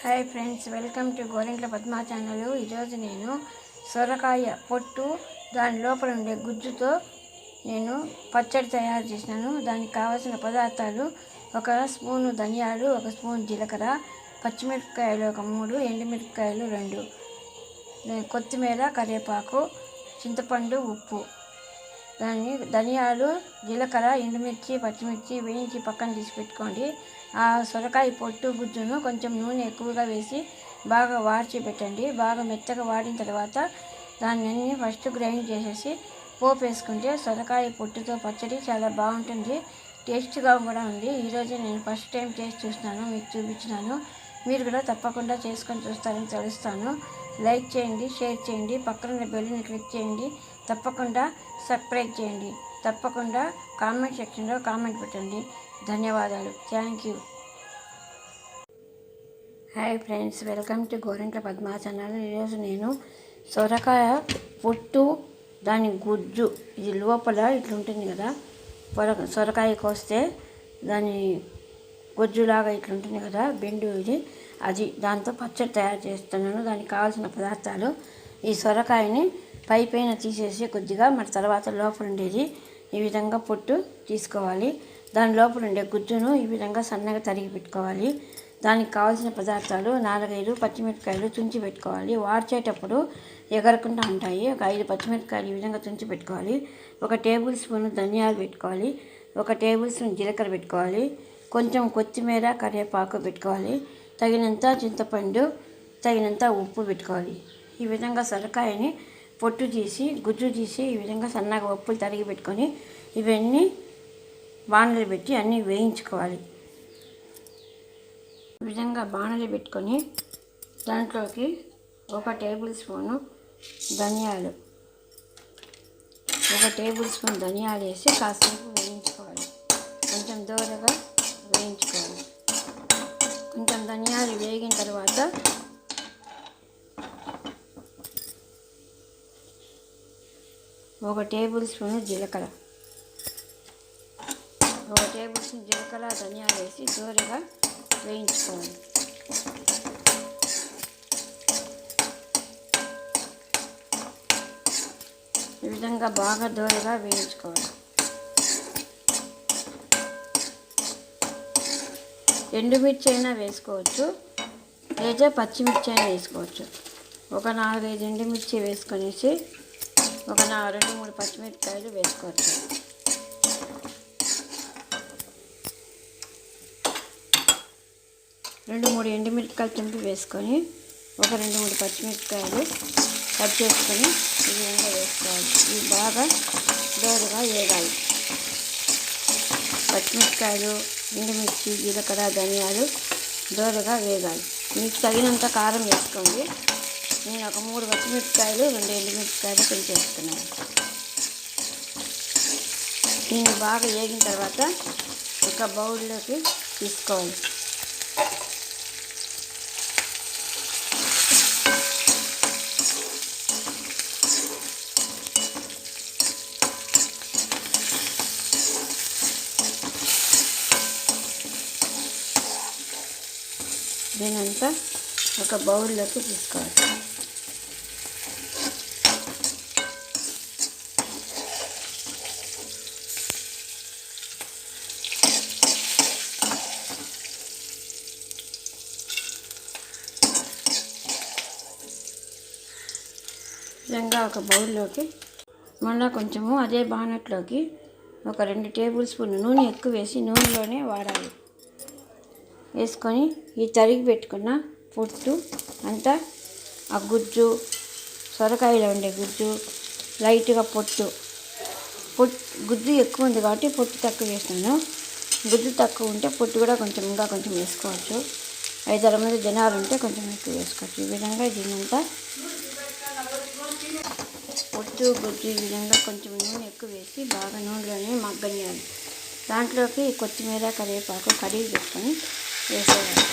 Hi friends, welcome to Gorantla Padma channel. ఈరోజు నేను సొరకాయ పొట్టు దాని లోపల ఉండే గుజ్జుతో నేను పచ్చడి తయారు చేసినాను. దానికి కావాల్సిన పదార్థాలు: ఒక స్పూను ధనియాలు, ఒక స్పూన్ జీలకర్ర, పచ్చిమిరపకాయలు ఒక 3, ఎండుమిరపకాయలు 2, కొత్తిమీర, కరివేపాకు, చింతపండు, ఉప్పు. ధనియాలు, జీలకర్ర, ఎండుమిర్చి, పచ్చిమిర్చి వేయించి పక్కన తీసి పెట్టుకోండి. ఆ సొరకాయ పొట్టు గుజ్జును కొంచెం నూనె ఎక్కువగా వేసి బాగా వాడ్చి పెట్టండి. బాగా మెత్తగా వాడిన తర్వాత దాన్ని ఫస్ట్ గ్రైండ్ చేసేసి పోపు వేసుకుంటే సొరకాయ పొట్టుతో పచ్చడి చాలా బాగుంటుంది, టేస్ట్గా కూడా ఉంది. ఈరోజు నేను ఫస్ట్ టైం చేసి చూసినాను, మీకు చూపించినాను. మీరు కూడా తప్పకుండా చేసుకొని చూస్తారని తెలుస్తాను. లైక్ చేయండి, షేర్ చేయండి, పక్కన బెల్ని క్లిక్ చేయండి, తప్పకుండా సబ్స్క్రైబ్ చేయండి, తప్పకుండా కామెంట్ సెక్షన్లో కామెంట్ పెట్టండి. ధన్యవాదాలు. Thank you. Hi friends, welcome to Gorantla Padma channel. ఈరోజు నేను సొరకాయ పొట్టు దాని గుజ్జు, ఇది లోపల ఇట్లుంటుంది కదా, సొరకాయ కోస్తే దాని గుజ్జులాగా ఇట్లుంటుంది కదా, బెండు అది దాంతో పచ్చడి తయారు చేస్తున్నాను. దానికి కావాల్సిన పదార్థాలు: ఈ సొరకాయని పైన తీసేసి కొద్దిగా మరి తర్వాత లోపల ఉండేది ఈ విధంగా పొట్టు తీసుకోవాలి. దాని లోపల ఉండే గుజ్జును ఈ విధంగా సన్నగా తరిగి పెట్టుకోవాలి. దానికి కావాల్సిన పదార్థాలు: 4-5 పచ్చిమిరపకాయలు తుంచి పెట్టుకోవాలి, వాడ్చేటప్పుడు ఎగరకుండా ఉంటాయి. ఒక 5 పచ్చిమిరపకాయలు ఈ విధంగా తుంచి పెట్టుకోవాలి. 1 టేబుల్ స్పూన్ ధనియాలు పెట్టుకోవాలి, 1 టేబుల్ స్పూన్ జీలకర్ర పెట్టుకోవాలి, కొంచెం కొత్తిమీర, కరివేపాకు పెట్టుకోవాలి, తగినంత చింతపండు, తగినంత ఉప్పు పెట్టుకోవాలి. ఈ విధంగా సొరకాయని పొట్టు తీసి గుజ్జు తీసి ఈ విధంగా సన్నగా ఉప్పులు తరిగి పెట్టుకొని ఇవన్నీ బాణలు పెట్టి అన్నీ వేయించుకోవాలి. ఈ విధంగా బాణలు పెట్టుకొని దాంట్లోకి 1 టేబుల్ స్పూను ధనియాలు, 1 టేబుల్ స్పూన్ ధనియాలు వేసి కాసేపు వేయించుకోవాలి. కొంచెం దూరగా వేయించుకోవాలి. కొంచెం ధనియాలు వేగిన తర్వాత 1 టేబుల్ స్పూన్ జీలకర్ర, 1 టేబుల్ స్పూన్ జీలకర్ర, ధనియాలు వేసి దూరగా వేయించుకోవాలి. ఈ విధంగా బాగా దూరగా వేయించుకోవాలి. ఎండుమిర్చి అయినా వేసుకోవచ్చు, లేదా పచ్చిమిర్చి అయినా వేసుకోవచ్చు. ఒక 4-5 ఎండుమిర్చి వేసుకొనేసి ఒక 2-3 పచ్చిమిరపకాయలు వేసుకోవచ్చు. రెండు 3 ఎండుమిరపకాయలు తుంపి వేసుకొని ఒక 2-3 పచ్చిమిరపకాయలు కట్ చేసుకొని ఈ విధంగా వేసుకోవాలి. ఇవి బాగా దోరగా వేగాలి. పచ్చిమిరపకాయలు, ఎండుమిర్చి, జీలకర్ర, ధనియాలు దోరగా వేగాలి. మీకు తగినంత కారం వేసుకోండి. నేను ఒక 3 పచ్చిమిరపకాయలు, 2 ఎండుమిరపకాయలు పెంచేస్తున్నాను. దీన్ని బాగా వేగిన తర్వాత ఒక బౌల్లోకి తీసుకోవాలి. దీనంతా ఒక బౌల్లోకి తీసుకోవాలి. విధంగా ఒక బౌల్లోకి మళ్ళీ కొంచెము అదే బాణట్లోకి ఒక 2 టేబుల్ స్పూన్ నూనె ఎక్కువ వేసి నూనెలోనే వాడాలి. వేసుకొని ఈ తరిగి పెట్టుకున్న పొట్టు అంతా, ఆ గుజ్జు, సొరకాయలో ఉండే గుజ్జు, లైట్గా గుజ్జు ఎక్కువ ఉంది కాబట్టి పొట్టు తక్కువ వేసినాను. గుజ్జు తక్కువ ఉంటే పొట్టు కూడా కొంచెం వేసుకోవచ్చు. 5-6 మంది జనాలు ఉంటే కొంచెం ఎక్కువ వేసుకోవచ్చు. ఈ విధంగా దీనంతా పొట్టు గుజ్జు ఈ విధంగా కొంచెం నూనె ఎక్కువ వేసి బాగా నూనెలోనే మగ్గనియాలి. దాంట్లోకి కొత్తిమీర, కరివేపాకు కడిగి పెట్టుకొని వేసేయాలి.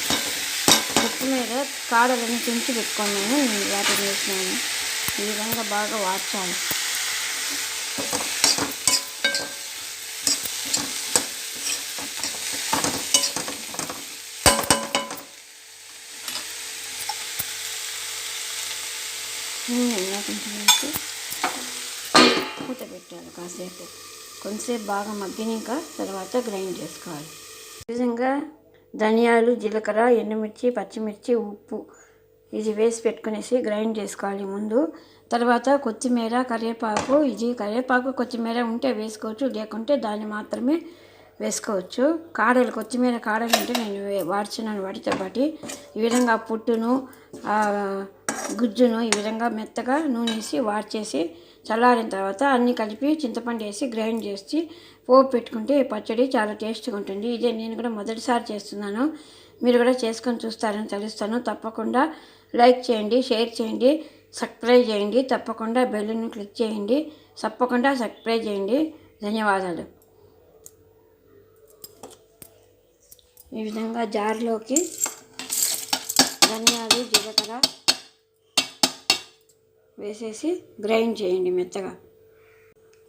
కొత్తిమీర కాడలని తుంచి పెట్టుకున్నాను, నేను వాటిని వేసినాను. ఈ విధంగా బాగా వాడ్చాలి. నూనెలో కొంచెం వేసి మూత పెట్టాలి కాసేపు. కొంతసేపు బాగా మగ్గినాక తర్వాత గ్రైండ్ చేసుకోవాలి. ఈ విధంగా ధనియాలు, జీలకర్ర, ఎండుమిర్చి, పచ్చిమిర్చి, ఉప్పు ఇది వేసి పెట్టుకునేసి గ్రైండ్ చేసుకోవాలి ముందు. తర్వాత కొత్తిమీర, కరివేపాకు, ఇది కరివేపాకు కొత్తిమీర ఉంటే వేసుకోవచ్చు, లేకుంటే దాన్ని మాత్రమే వేసుకోవచ్చు. కాడలు, కొత్తిమీర కాడలు ఉంటే నేను వాడుతున్నాను వాటితో పాటు. ఈ విధంగా పుట్టును గుజ్జును ఈ విధంగా మెత్తగా నూనెసి వాడ్చేసి చల్లారిన తర్వాత అన్నీ కలిపి చింతపండు వేసి గ్రైండ్ చేసి పోపు పెట్టుకుంటే పచ్చడి చాలా టేస్ట్గా ఉంటుంది. ఇదే నేను కూడా మొదటిసారి చేస్తున్నాను. మీరు కూడా చేసుకొని చూస్తారని తెలుస్తాను. తప్పకుండా లైక్ చేయండి, షేర్ చేయండి, సబ్స్క్రైబ్ చేయండి. తప్పకుండా బెల్లును క్లిక్ చేయండి. తప్పకుండా సబ్స్క్రైబ్ చేయండి. ధన్యవాదాలు. ఈ విధంగా జార్లోకి ధనియాలు, జీలకర్ర వేసేసి గ్రైండ్ చేయండి మెత్తగా.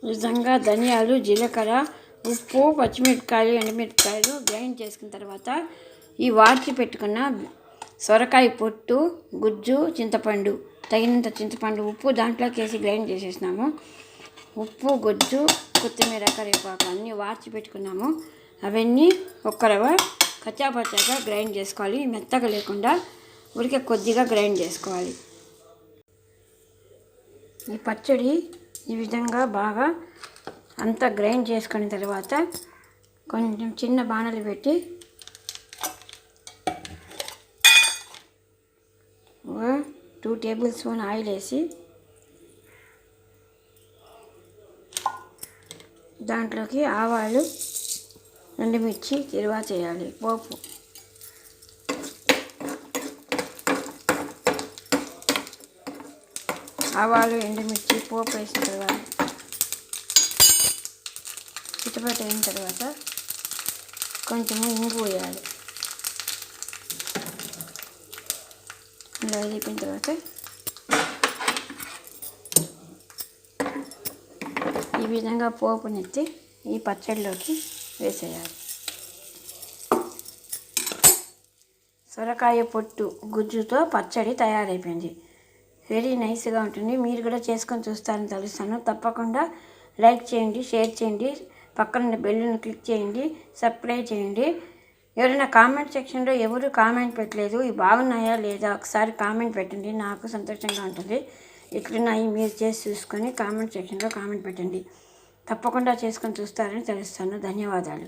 ఈ విధంగా ధనియాలు, జీలకర్ర, ఉప్పు, పచ్చిమిరపకాయలు, ఎండుమిరపకాయలు గ్రైండ్ చేసుకున్న తర్వాత ఈ వాడ్చి పెట్టుకున్న సొరకాయ పొట్టు, గుజ్జు, చింతపండు, తగినంత చింతపండు, ఉప్పు దాంట్లోకి వేసి గ్రైండ్ చేసేసినాము. ఉప్పు, గుజ్జు, కొత్తిమీర, కరివేపాకు అన్నీ వాడ్చి పెట్టుకున్నాము. అవన్నీ ఒక్కరవ కచ్చాపచ్చాగా గ్రైండ్ చేసుకోవాలి. మెత్తగా లేకుండా ఉడికే కొద్దిగా గ్రైండ్ చేసుకోవాలి. ఈ పచ్చడి ఈ విధంగా బాగా అంతా గ్రైండ్ చేసుకున్న తర్వాత కొంచెం చిన్న బాణలు పెట్టి 2 టేబుల్ స్పూన్ ఆయిల్ వేసి దాంట్లోకి ఆవాలు, ఎండుమిర్చి తిరువాత చేయాలి. పోపు ఆవాలు, ఎండుమిర్చి పోపు వేసిన తర్వాత చిటపట అయిన తర్వాత కొంచెము ఇంగు వేయాలి. ఇలా వేపిన తర్వాత ఈ విధంగా పోపునెత్తి ఈ పచ్చడిలోకి వేసేయాలి. సొరకాయ పొట్టు గుజ్జుతో పచ్చడి తయారైపోయింది. వెరీ నైస్గా ఉంటుంది. మీరు కూడా చేసుకొని చూస్తారని తెలుస్తాను. తప్పకుండా లైక్ చేయండి, షేర్ చేయండి, పక్కన బెల్లును క్లిక్ చేయండి, సబ్స్క్రైబ్ చేయండి. ఎవరైనా కామెంట్ సెక్షన్లో ఎవరు కామెంట్ పెట్టలేదు, ఇవి బాగున్నాయా లేదా ఒకసారి కామెంట్ పెట్టండి. నాకు సంతోషంగా ఉంటుంది. ఇట్లున్నాయి మీరు చేసి చూసుకొని కామెంట్ సెక్షన్లో కామెంట్ పెట్టండి. తప్పకుండా చేసుకొని చూస్తారని తెలుస్తాను. ధన్యవాదాలు.